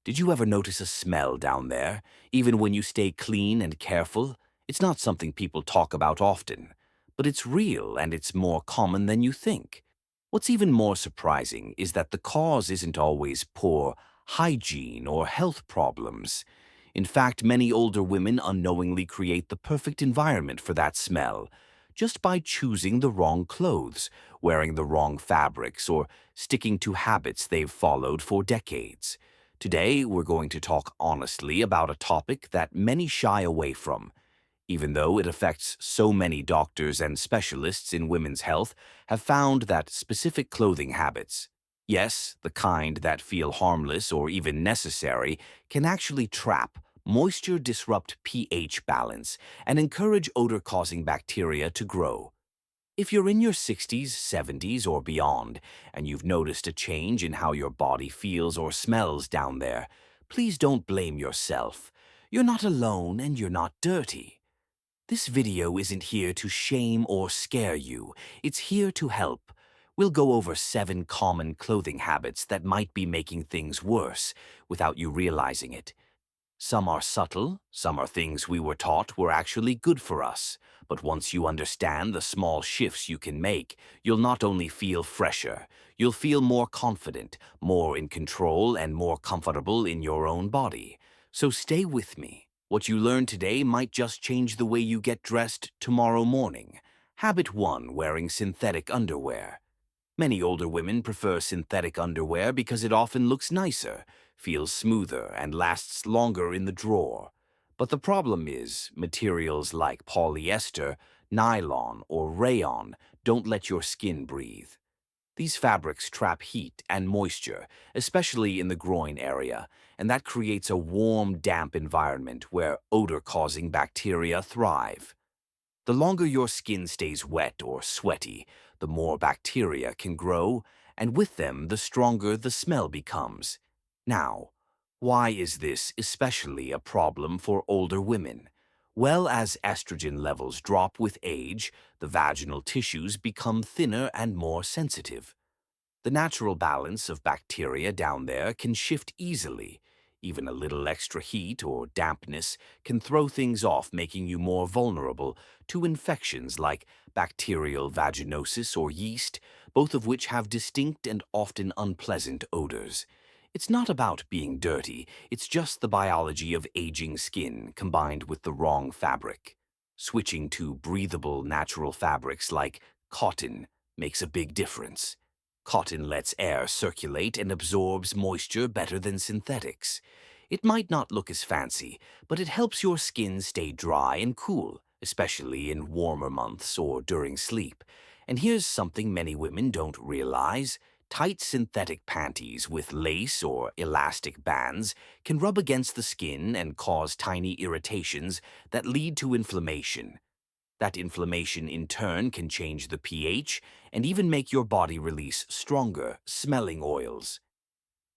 Did you ever notice a smell down there, even when you stay clean and careful? It's not something people talk about often, but it's real and it's more common than you think. What's even more surprising is that the cause isn't always poor hygiene or health problems. In fact, many older women unknowingly create the perfect environment for that smell just by choosing the wrong clothes, wearing the wrong fabrics, or sticking to habits they've followed for decades. Today, we're going to talk honestly about a topic that many shy away from. Even though it affects so many doctors and specialists in women's health have found that specific clothing habits, yes, the kind that feel harmless or even necessary, can actually trap, moisture disrupt pH balance, and encourage odor-causing bacteria to grow. If you're in your 60s, 70s, or beyond, and you've noticed a change in how your body feels or smells down there, please don't blame yourself. You're not alone and you're not dirty. This video isn't here to shame or scare you. It's here to help. We'll go over 7 common clothing habits that might be making things worse without you realizing it. Some are subtle, some are things we were taught were actually good for us. But once you understand the small shifts you can make, you'll not only feel fresher, you'll feel more confident, more in control, and more comfortable in your own body. So stay with me. What you learn today might just change the way you get dressed tomorrow morning. Habit 1. Wearing synthetic underwear. Many older women prefer synthetic underwear because it often looks nicer, feels smoother, and lasts longer in the drawer. But the problem is, materials like polyester, nylon, or rayon don't let your skin breathe. These fabrics trap heat and moisture, especially in the groin area, and that creates a warm, damp environment where odor-causing bacteria thrive. The longer your skin stays wet or sweaty, the more bacteria can grow, and with them, the stronger the smell becomes. Now, why is this especially a problem for older women? Well, as estrogen levels drop with age, the vaginal tissues become thinner and more sensitive. The natural balance of bacteria down there can shift easily. Even a little extra heat or dampness can throw things off, making you more vulnerable to infections like bacterial vaginosis or yeast, both of which have distinct and often unpleasant odors. It's not about being dirty, it's just the biology of aging skin combined with the wrong fabric. Switching to breathable natural fabrics like cotton makes a big difference. Cotton lets air circulate and absorbs moisture better than synthetics. It might not look as fancy, but it helps your skin stay dry and cool, especially in warmer months or during sleep. And here's something many women don't realize. Tight synthetic panties with lace or elastic bands can rub against the skin and cause tiny irritations that lead to inflammation. That inflammation in turn can change the pH and even make your body release stronger, smelling oils.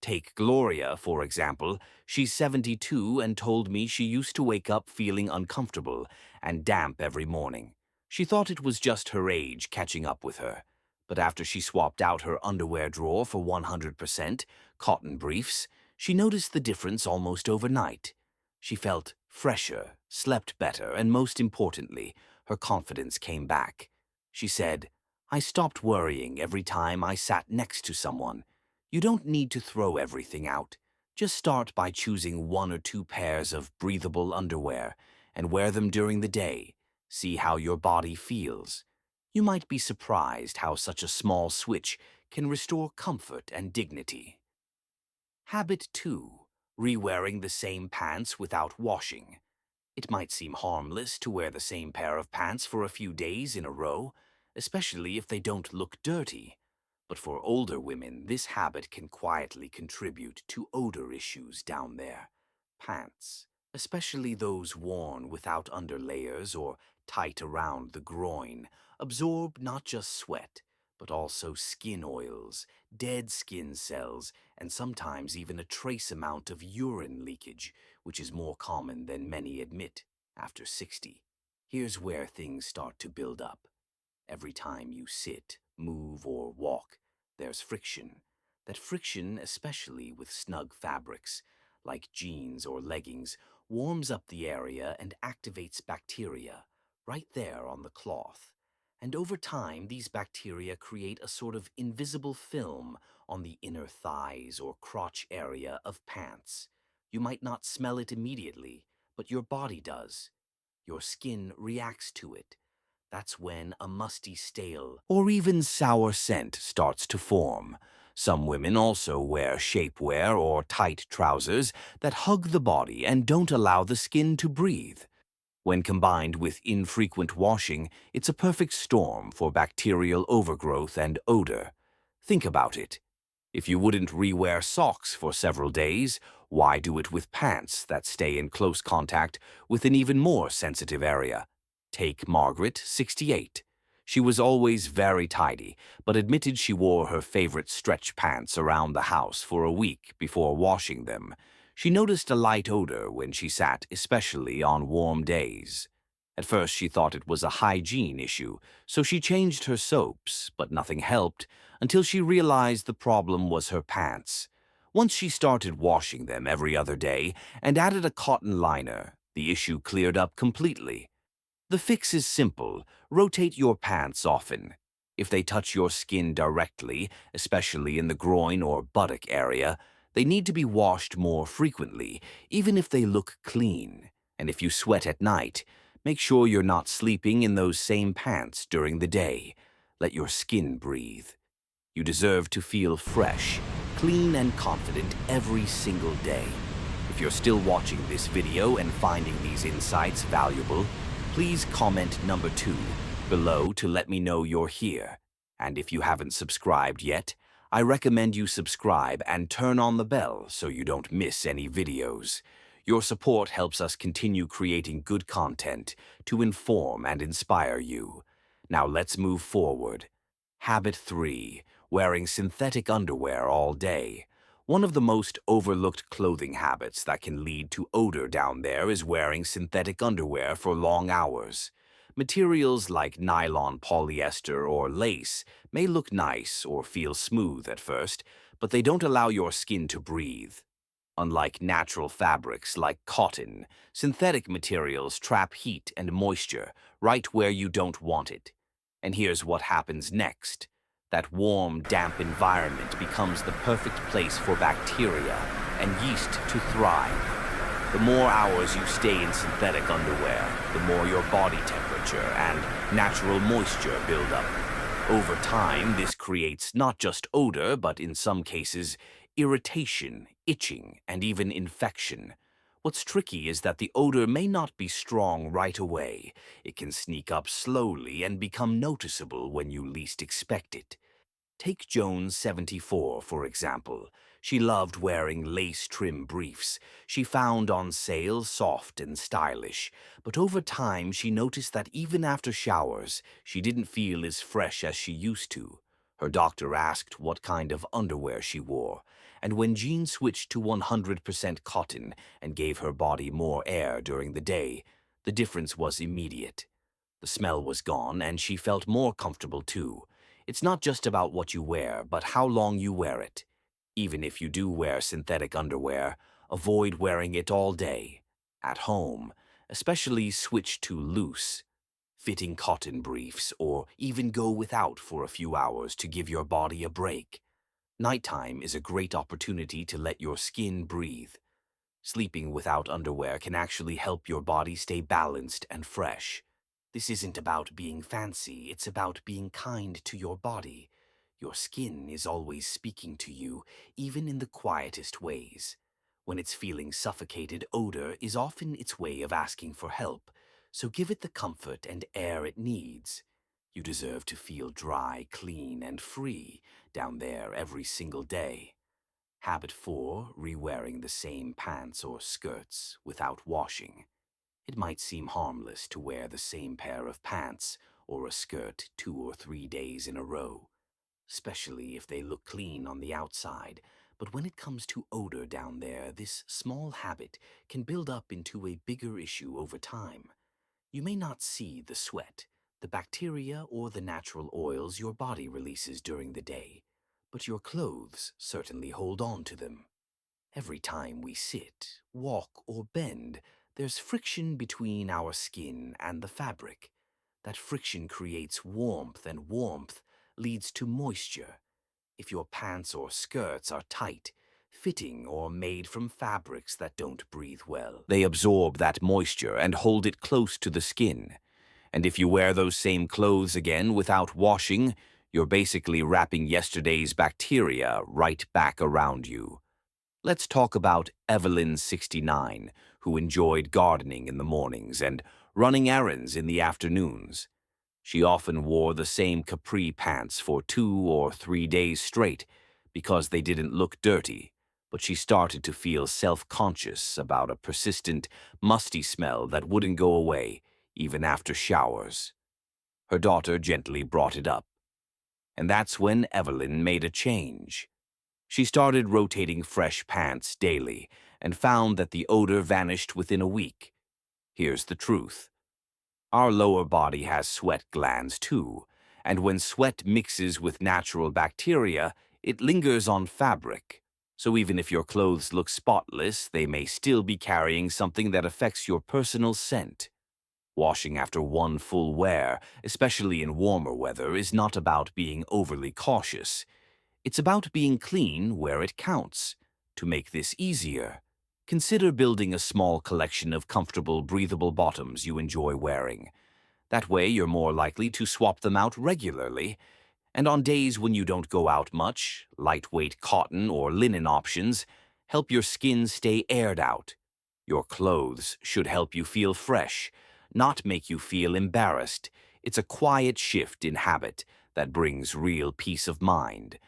Take Gloria, for example. She's 72 and told me she used to wake up feeling uncomfortable and damp every morning. She thought it was just her age catching up with her. But after she swapped out her underwear drawer for 100% cotton briefs, she noticed the difference almost overnight. She felt fresher, slept better, and most importantly, her confidence came back. She said, "I stopped worrying every time I sat next to someone. You don't need to throw everything out. Just start by choosing 1 or 2 pairs of breathable underwear and wear them during the day. See how your body feels. You might be surprised how such a small switch can restore comfort and dignity." Habit 2. Re-wearing the same pants without washing. It might seem harmless to wear the same pair of pants for a few days in a row, especially if they don't look dirty. But for older women, this habit can quietly contribute to odor issues down there. Pants, especially those worn without underlayers or tight around the groin, absorb not just sweat, but also skin oils, dead skin cells, and sometimes even a trace amount of urine leakage, which is more common than many admit after 60. Here's where things start to build up. Every time you sit, move, or walk, there's friction. That friction, especially with snug fabrics, like jeans or leggings, warms up the area and activates bacteria right there on the cloth. And over time, these bacteria create a sort of invisible film on the inner thighs or crotch area of pants. You might not smell it immediately, but your body does. Your skin reacts to it. That's when a musty, stale, or even sour scent starts to form. Some women also wear shapewear or tight trousers that hug the body and don't allow the skin to breathe. When combined with infrequent washing, it's a perfect storm for bacterial overgrowth and odor. Think about it. If you wouldn't rewear socks for several days, why do it with pants that stay in close contact with an even more sensitive area? Take Margaret, 68. She was always very tidy, but admitted she wore her favorite stretch pants around the house for a week before washing them. She noticed a light odor when she sat, especially on warm days. At first she thought it was a hygiene issue, so she changed her soaps, but nothing helped until she realized the problem was her pants. Once she started washing them every other day and added a cotton liner, the issue cleared up completely. The fix is simple. Rotate your pants often. If they touch your skin directly, especially in the groin or buttock area, they need to be washed more frequently, even if they look clean. And if you sweat at night, make sure you're not sleeping in those same pants during the day. Let your skin breathe. You deserve to feel fresh, clean, and confident every single day. If you're still watching this video and finding these insights valuable, please comment number 2 below to let me know you're here. And if you haven't subscribed yet, I recommend you subscribe and turn on the bell so you don't miss any videos. Your support helps us continue creating good content to inform and inspire you. Now let's move forward. Habit 3. Wearing synthetic underwear all day. One of the most overlooked clothing habits that can lead to odor down there is wearing synthetic underwear for long hours. Materials like nylon, polyester, or lace may look nice or feel smooth at first, but they don't allow your skin to breathe. Unlike natural fabrics like cotton, synthetic materials trap heat and moisture right where you don't want it. And here's what happens next. That warm, damp environment becomes the perfect place for bacteria and yeast to thrive. The more hours you stay in synthetic underwear, the more your body temperature and natural moisture build up. Over time, this creates not just odor, but in some cases, irritation, itching, and even infection. What's tricky is that the odor may not be strong right away. It can sneak up slowly and become noticeable when you least expect it. Take Jones, 74, for example. She loved wearing lace-trim briefs. She found on sale soft and stylish. But over time, she noticed that even after showers, she didn't feel as fresh as she used to. Her doctor asked what kind of underwear she wore, and when Jean switched to 100% cotton and gave her body more air during the day, the difference was immediate. The smell was gone, and she felt more comfortable too. It's not just about what you wear, but how long you wear it. Even if you do wear synthetic underwear, avoid wearing it all day. At home, especially switch to loose, fitting cotton briefs, or even go without for a few hours to give your body a break. Nighttime is a great opportunity to let your skin breathe. Sleeping without underwear can actually help your body stay balanced and fresh. This isn't about being fancy, it's about being kind to your body. Your skin is always speaking to you, even in the quietest ways. When it's feeling suffocated, odor is often its way of asking for help, so give it the comfort and air it needs. You deserve to feel dry, clean, and free down there every single day. Habit 4. Rewearing the same pants or skirts without washing. It might seem harmless to wear the same pair of pants or a skirt 2 or 3 days in a row, especially if they look clean on the outside. But when it comes to odor down there, this small habit can build up into a bigger issue over time. You may not see the sweat, the bacteria, or the natural oils your body releases during the day, but your clothes certainly hold on to them. Every time we sit, walk, or bend, there's friction between our skin and the fabric. That friction creates warmth, and warmth leads to moisture. If your pants or skirts are tight, fitting, or made from fabrics that don't breathe well, they absorb that moisture and hold it close to the skin. And if you wear those same clothes again without washing, you're basically wrapping yesterday's bacteria right back around you. Let's talk about Evelyn, 69, who enjoyed gardening in the mornings and running errands in the afternoons. She often wore the same capri pants for 2 or 3 days straight because they didn't look dirty, but she started to feel self-conscious about a persistent, musty smell that wouldn't go away even after showers. Her daughter gently brought it up, and that's when Evelyn made a change. She started rotating fresh pants daily and found that the odor vanished within a week. Here's the truth. Our lower body has sweat glands too, and when sweat mixes with natural bacteria, it lingers on fabric. So even if your clothes look spotless, they may still be carrying something that affects your personal scent. Washing after one full wear, especially in warmer weather, is not about being overly cautious. It's about being clean where it counts. To make this easier, consider building a small collection of comfortable, breathable bottoms you enjoy wearing. That way, you're more likely to swap them out regularly. And on days when you don't go out much, lightweight cotton or linen options help your skin stay aired out. Your clothes should help you feel fresh, not make you feel embarrassed. It's a quiet shift in habit that brings real peace of mind.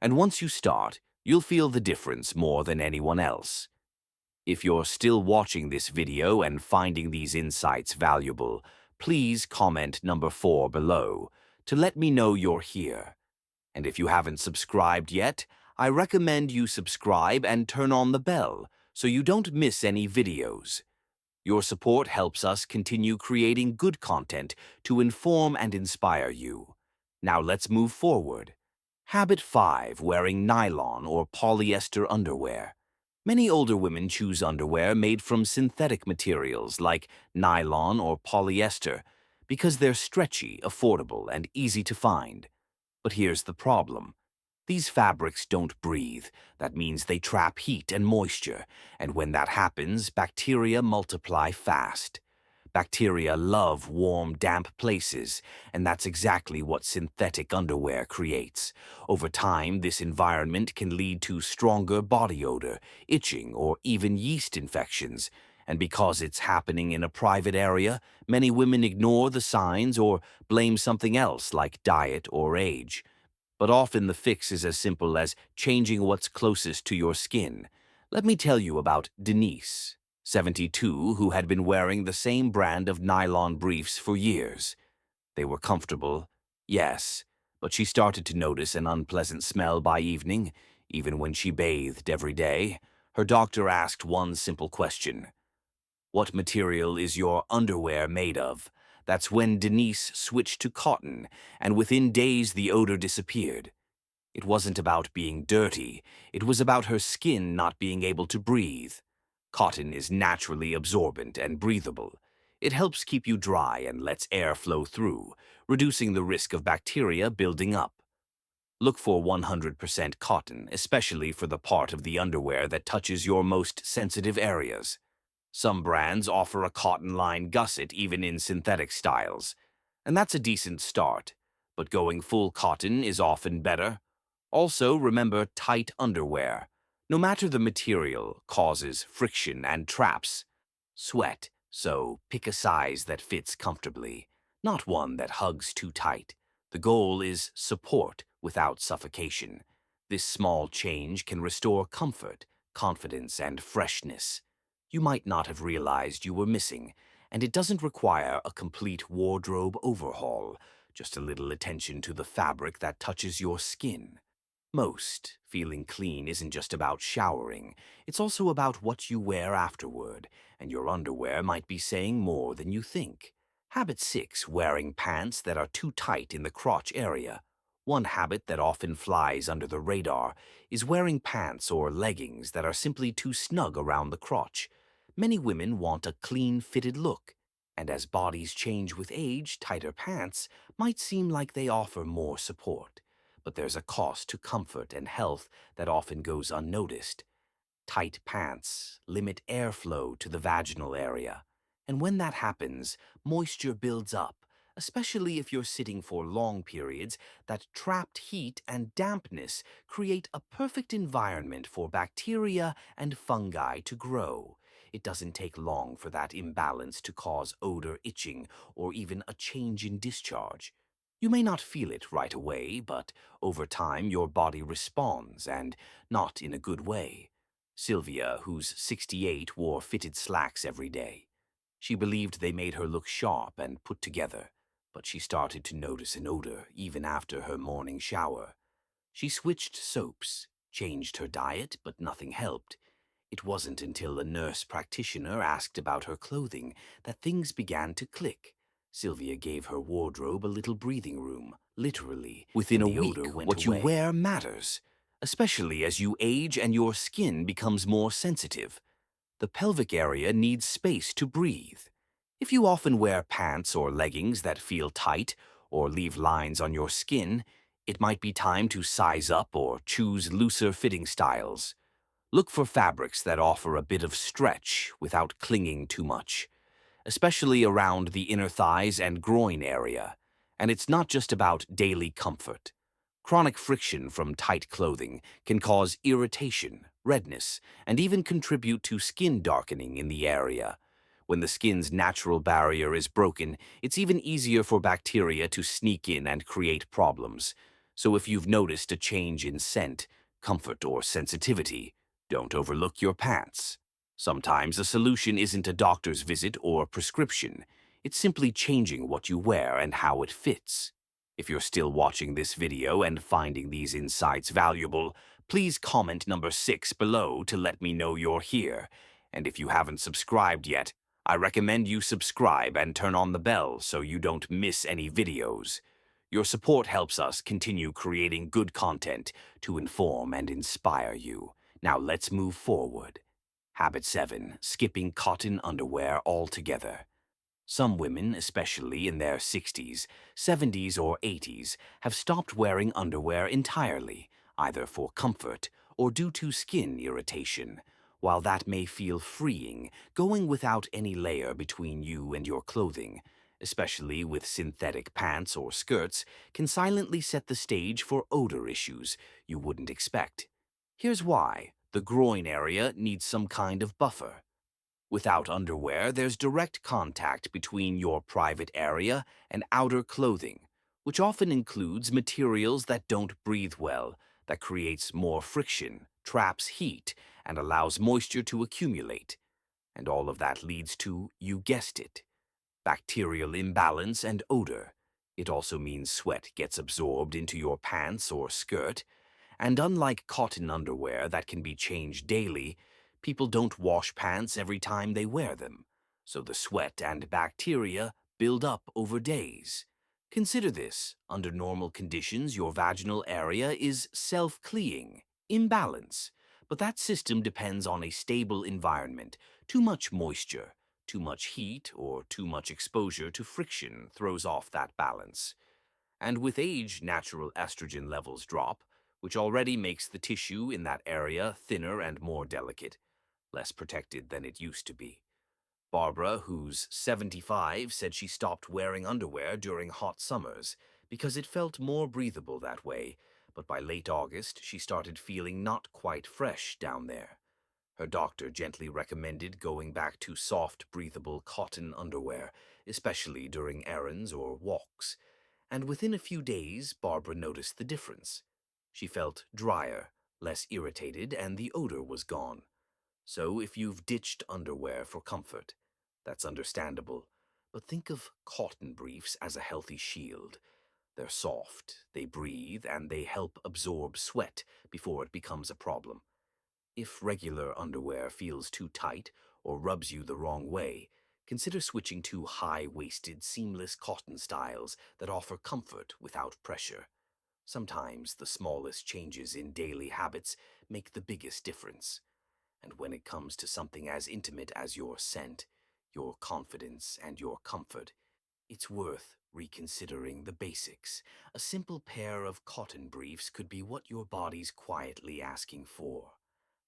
And once you start, you'll feel the difference more than anyone else. If you're still watching this video and finding these insights valuable, please comment number 4 below to let me know you're here. And if you haven't subscribed yet, I recommend you subscribe and turn on the bell so you don't miss any videos. Your support helps us continue creating good content to inform and inspire you. Now let's move forward. Habit 5. Wearing nylon or polyester underwear. Many older women choose underwear made from synthetic materials like nylon or polyester because they're stretchy, affordable, and easy to find. But here's the problem. These fabrics don't breathe. That means they trap heat and moisture, and when that happens, bacteria multiply fast. Bacteria love warm, damp places, and that's exactly what synthetic underwear creates. Over time, this environment can lead to stronger body odor, itching, or even yeast infections. And because it's happening in a private area, many women ignore the signs or blame something else like diet or age. But often the fix is as simple as changing what's closest to your skin. Let me tell you about Denise, 72, who had been wearing the same brand of nylon briefs for years. They were comfortable, yes, but she started to notice an unpleasant smell by evening, even when she bathed every day. Her doctor asked one simple question: "What material is your underwear made of?" That's when Denise switched to cotton, and within days the odor disappeared. It wasn't about being dirty, it was about her skin not being able to breathe. Cotton is naturally absorbent and breathable. It helps keep you dry and lets air flow through, reducing the risk of bacteria building up. Look for 100% cotton, especially for the part of the underwear that touches your most sensitive areas. Some brands offer a cotton-lined gusset even in synthetic styles, and that's a decent start, but going full cotton is often better. Also, remember tight underwear. No matter the material, causes friction and traps sweat, so pick a size that fits comfortably, not one that hugs too tight. The goal is support without suffocation. This small change can restore comfort, confidence, and freshness you might not have realized you were missing, and it doesn't require a complete wardrobe overhaul, just a little attention to the fabric that touches your skin. Most feeling clean isn't just about showering, it's also about what you wear afterward, and your underwear might be saying more than you think. Habit 6. Wearing pants that are too tight in the crotch area. One habit that often flies under the radar is wearing pants or leggings that are simply too snug around the crotch. Many women want a clean fitted look, and as bodies change with age, tighter pants might seem like they offer more support. But there's a cost to comfort and health that often goes unnoticed. Tight pants limit airflow to the vaginal area, and when that happens, moisture builds up, especially if you're sitting for long periods. That trapped heat and dampness create a perfect environment for bacteria and fungi to grow. It doesn't take long for that imbalance to cause odor, itching, or even a change in discharge. You may not feel it right away, but over time your body responds, and not in a good way. Sylvia, who's 68, wore fitted slacks every day. She believed they made her look sharp and put together, but she started to notice an odor even after her morning shower. She switched soaps, changed her diet, but nothing helped. It wasn't until a nurse practitioner asked about her clothing that things began to click. Sylvia gave her wardrobe a little breathing room, literally. Within a week, what you wear matters, especially as you age and your skin becomes more sensitive. The pelvic area needs space to breathe. If you often wear pants or leggings that feel tight or leave lines on your skin, it might be time to size up or choose looser fitting styles. Look for fabrics that offer a bit of stretch without clinging too much, especially around the inner thighs and groin area. And it's not just about daily comfort. Chronic friction from tight clothing can cause irritation, redness, and even contribute to skin darkening in the area. When the skin's natural barrier is broken, it's even easier for bacteria to sneak in and create problems. So if you've noticed a change in scent, comfort, or sensitivity, don't overlook your pants. Sometimes a solution isn't a doctor's visit or prescription. It's simply changing what you wear and how it fits. If you're still watching this video and finding these insights valuable, please comment number 6 below to let me know you're here. And if you haven't subscribed yet, I recommend you subscribe and turn on the bell so you don't miss any videos. Your support helps us continue creating good content to inform and inspire you. Now let's move forward. Habit 7. Skipping cotton underwear altogether. Some women, especially in their 60s, 70s, or 80s, have stopped wearing underwear entirely, either for comfort or due to skin irritation. While that may feel freeing, going without any layer between you and your clothing, especially with synthetic pants or skirts, can silently set the stage for odor issues you wouldn't expect. Here's why. The groin area needs some kind of buffer. Without underwear, there's direct contact between your private area and outer clothing, which often includes materials that don't breathe well, that creates more friction, traps heat, and allows moisture to accumulate. And all of that leads to, you guessed it, bacterial imbalance and odor. It also means sweat gets absorbed into your pants or skirt, and unlike cotton underwear that can be changed daily, people don't wash pants every time they wear them, so the sweat and bacteria build up over days. Consider this. Under normal conditions, your vaginal area is self-cleaning, in balance. But that system depends on a stable environment. Too much moisture, too much heat, or too much exposure to friction throws off that balance. And with age, natural estrogen levels drop, which already makes the tissue in that area thinner and more delicate, less protected than it used to be. Barbara, who's 75, said she stopped wearing underwear during hot summers because it felt more breathable that way, but by late August she started feeling not quite fresh down there. Her doctor gently recommended going back to soft, breathable cotton underwear, especially during errands or walks. And within a few days, Barbara noticed the difference. She felt drier, less irritated, and the odor was gone. So if you've ditched underwear for comfort, that's understandable. But think of cotton briefs as a healthy shield. They're soft, they breathe, and they help absorb sweat before it becomes a problem. If regular underwear feels too tight or rubs you the wrong way, consider switching to high-waisted, seamless cotton styles that offer comfort without pressure. Sometimes the smallest changes in daily habits make the biggest difference. And when it comes to something as intimate as your scent, your confidence, and your comfort, it's worth reconsidering the basics. A simple pair of cotton briefs could be what your body's quietly asking for.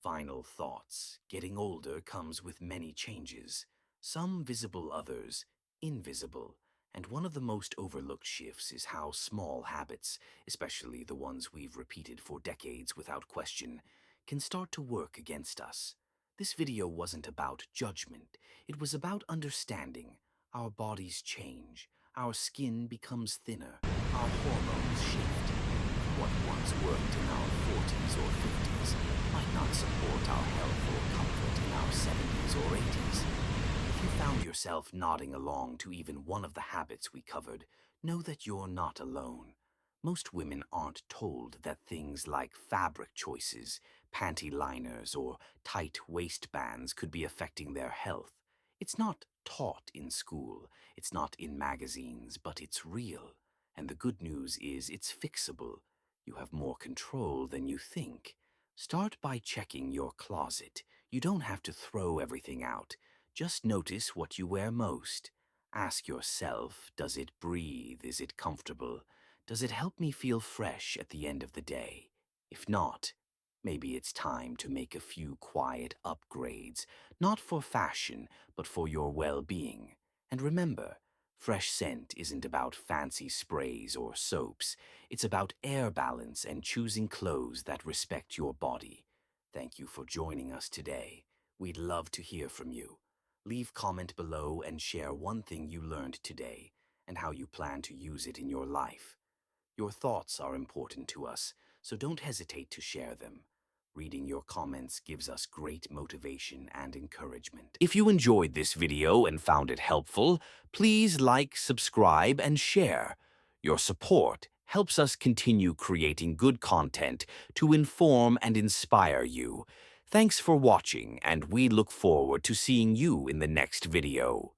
Final thoughts. Getting older comes with many changes, some visible, others invisible. And one of the most overlooked shifts is how small habits, especially the ones we've repeated for decades without question, can start to work against us. This video wasn't about judgment, it was about understanding. Our bodies change, our skin becomes thinner, our hormones shift. What once worked in our 40s or 50s might not support our health or comfort in our 70s or 80s. If you found yourself nodding along to even one of the habits we covered, know that you're not alone. Most women aren't told that things like fabric choices, panty liners, or tight waistbands could be affecting their health. It's not taught in school, it's not in magazines, but it's real. And the good news is it's fixable. You have more control than you think. Start by checking your closet. You don't have to throw everything out. Just notice what you wear most. Ask yourself, does it breathe? Is it comfortable? Does it help me feel fresh at the end of the day? If not, maybe it's time to make a few quiet upgrades, not for fashion, but for your well-being. And remember, fresh scent isn't about fancy sprays or soaps. It's about air balance and choosing clothes that respect your body. Thank you for joining us today. We'd love to hear from you. Leave comment below and share one thing you learned today and how you plan to use it in your life. Your thoughts are important to us, so don't hesitate to share them. Reading your comments gives us great motivation and encouragement. If you enjoyed this video and found it helpful, please like, subscribe, and share. Your support helps us continue creating good content to inform and inspire you. Thanks for watching, and we look forward to seeing you in the next video.